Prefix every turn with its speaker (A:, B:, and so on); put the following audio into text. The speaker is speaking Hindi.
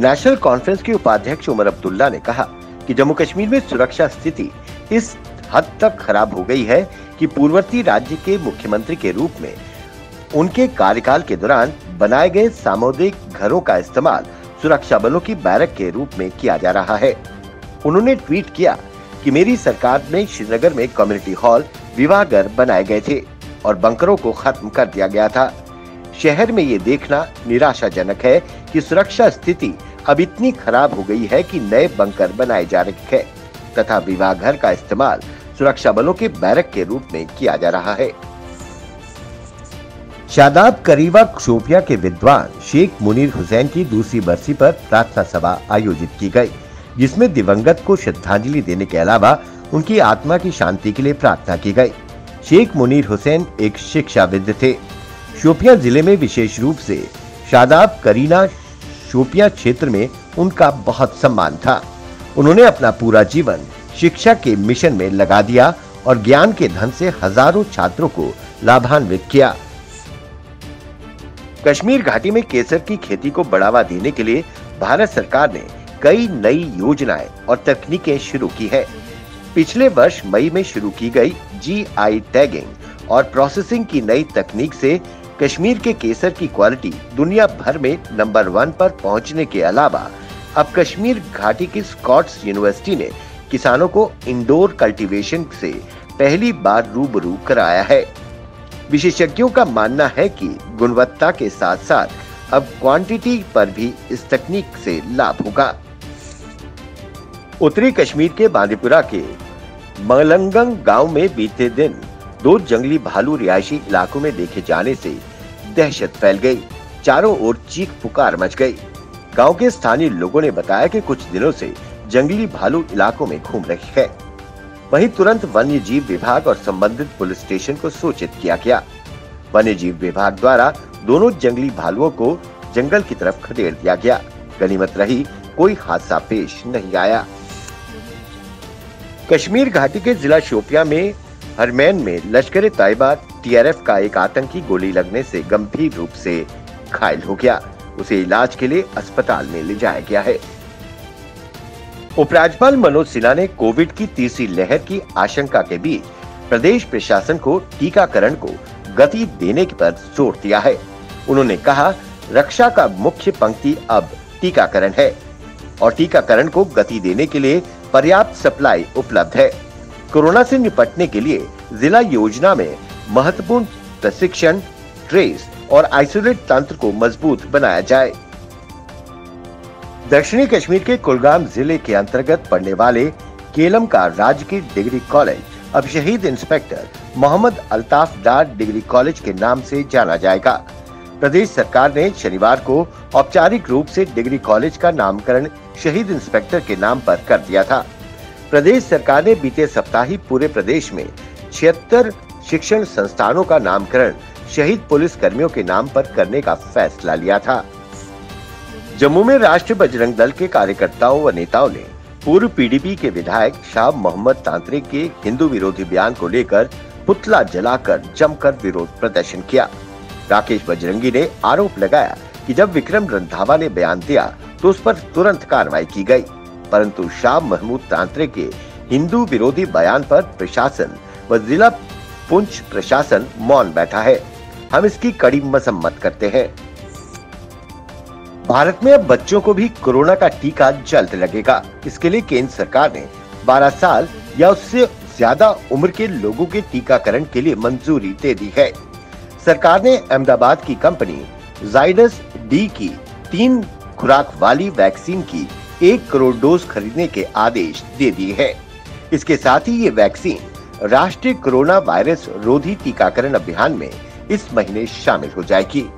A: नेशनल कॉन्फ्रेंस के उपाध्यक्ष उमर अब्दुल्ला ने कहा कि जम्मू कश्मीर में सुरक्षा स्थिति इस हद तक खराब हो गई है कि पूर्ववर्ती राज्य के मुख्यमंत्री के रूप में उनके कार्यकाल के दौरान बनाए गए सामुदायिक घरों का इस्तेमाल सुरक्षा बलों की बैरक के रूप में किया जा रहा है। उन्होंने ट्वीट किया कि मेरी सरकार में श्रीनगर में कम्युनिटी हॉल, विवाह घर बनाए गए थे और बंकरों को खत्म कर दिया गया था। शहर में ये देखना निराशाजनक है कि सुरक्षा स्थिति अब इतनी खराब हो गई है कि नए बंकर बनाए जा रहे हैं तथा विवाह घर का इस्तेमाल सुरक्षा बलों के बैरक के रूप में किया जा रहा है। शादाब करीबा शोपिया के विद्वान शेख मुनीर हुसैन की दूसरी बरसी पर प्रार्थना सभा आयोजित की गई, जिसमें दिवंगत को श्रद्धांजलि देने के अलावा उनकी आत्मा की शांति के लिए प्रार्थना की गई। शेख मुनीर हुसैन एक शिक्षाविद थे। शोपिया जिले में विशेष रूप से शादाब करीना शोपिया क्षेत्र में उनका बहुत सम्मान था। उन्होंने अपना पूरा जीवन शिक्षा के मिशन में लगा दिया और ज्ञान के धन से हजारों छात्रों को लाभान्वित किया। कश्मीर घाटी में केसर की खेती को बढ़ावा देने के लिए भारत सरकार ने कई नई योजनाएं और तकनीकें शुरू की है। पिछले वर्ष मई में शुरू की गई GI टैगिंग और प्रोसेसिंग की नई तकनीक से कश्मीर के केसर की क्वालिटी दुनिया भर में नंबर 1 पर पहुंचने के अलावा अब कश्मीर घाटी की स्कॉट्स यूनिवर्सिटी ने किसानों को इंडोर कल्टीवेशन से पहली बार रूबरू कराया है। विशेषज्ञों का मानना है कि गुणवत्ता के साथ साथ अब क्वांटिटी पर भी इस तकनीक से लाभ होगा। उत्तरी कश्मीर के बांदीपुरा के मलंगंग गांव में बीते दिन 2 जंगली भालू रिहायशी इलाकों में देखे जाने से दहशत फैल गई। चारों ओर चीख पुकार मच गई। गांव के स्थानीय लोगों ने बताया कि कुछ दिनों से जंगली भालू इलाकों में घूम रहे हैं। वहीं तुरंत वन्य जीव विभाग और संबंधित पुलिस स्टेशन को सूचित किया गया। वन्य जीव विभाग द्वारा दोनों जंगली भालुओं को जंगल की तरफ खदेड़ दिया गया। गनीमत रही कोई हादसा पेश नहीं आया। कश्मीर घाटी के जिला शोपिया में हरमैन में लश्कर ए तैयबा TRF का एक आतंकी गोली लगने से गंभीर रूप से घायल हो गया। उसे इलाज के लिए अस्पताल में ले जाया गया है। उपराज्यपाल मनोज सिन्हा ने कोविड की तीसरी लहर की आशंका के बीच प्रदेश प्रशासन को टीकाकरण को गति देने पर जोर दिया है। उन्होंने कहा, रक्षा का मुख्य पंक्ति अब टीकाकरण है और टीकाकरण को गति देने के लिए पर्याप्त सप्लाई उपलब्ध है। कोरोना से निपटने के लिए जिला योजना में महत्वपूर्ण प्रशिक्षण, ट्रेस और आइसोलेट तंत्र को मजबूत बनाया जाए। दक्षिणी कश्मीर के कुलगाम जिले के अंतर्गत पड़ने वाले केलम का राजकीय डिग्री कॉलेज अब शहीद इंस्पेक्टर मोहम्मद अल्ताफ डार डिग्री कॉलेज के नाम से जाना जाएगा। प्रदेश सरकार ने शनिवार को औपचारिक रूप से डिग्री कॉलेज का नामकरण शहीद इंस्पेक्टर के नाम पर कर दिया था। प्रदेश सरकार ने बीते सप्ताह ही पूरे प्रदेश में 76 शिक्षण संस्थानों का नामकरण शहीद पुलिस कर्मियों के नाम पर करने का फैसला लिया था। जम्मू में राष्ट्रीय बजरंग दल के कार्यकर्ताओं व नेताओं ने पूर्व PDP के विधायक शाह मोहम्मद तांत्रिक के हिंदू विरोधी बयान को लेकर पुतला जलाकर जमकर विरोध प्रदर्शन किया। राकेश बजरंगी ने आरोप लगाया कि जब विक्रम रंधावा ने बयान दिया तो उस पर तुरंत कार्रवाई की गई, परंतु शाह महमूद तांत्रिक के हिंदू विरोधी बयान पर प्रशासन व जिला पुंछ प्रशासन मौन बैठा है। हम इसकी कड़ी मसम्मत करते हैं। भारत में अब बच्चों को भी कोरोना का टीका जल्द लगेगा। इसके लिए केंद्र सरकार ने 12 साल या उससे ज्यादा उम्र के लोगों के टीकाकरण के लिए मंजूरी दे दी है। सरकार ने अहमदाबाद की कंपनी जाइडस डी की 3 खुराक वाली वैक्सीन की 1 करोड़ डोज खरीदने के आदेश दे दिए हैं। इसके साथ ही ये वैक्सीन राष्ट्रीय कोरोना वायरस रोधी टीकाकरण अभियान में इस महीने शामिल हो जाएगी।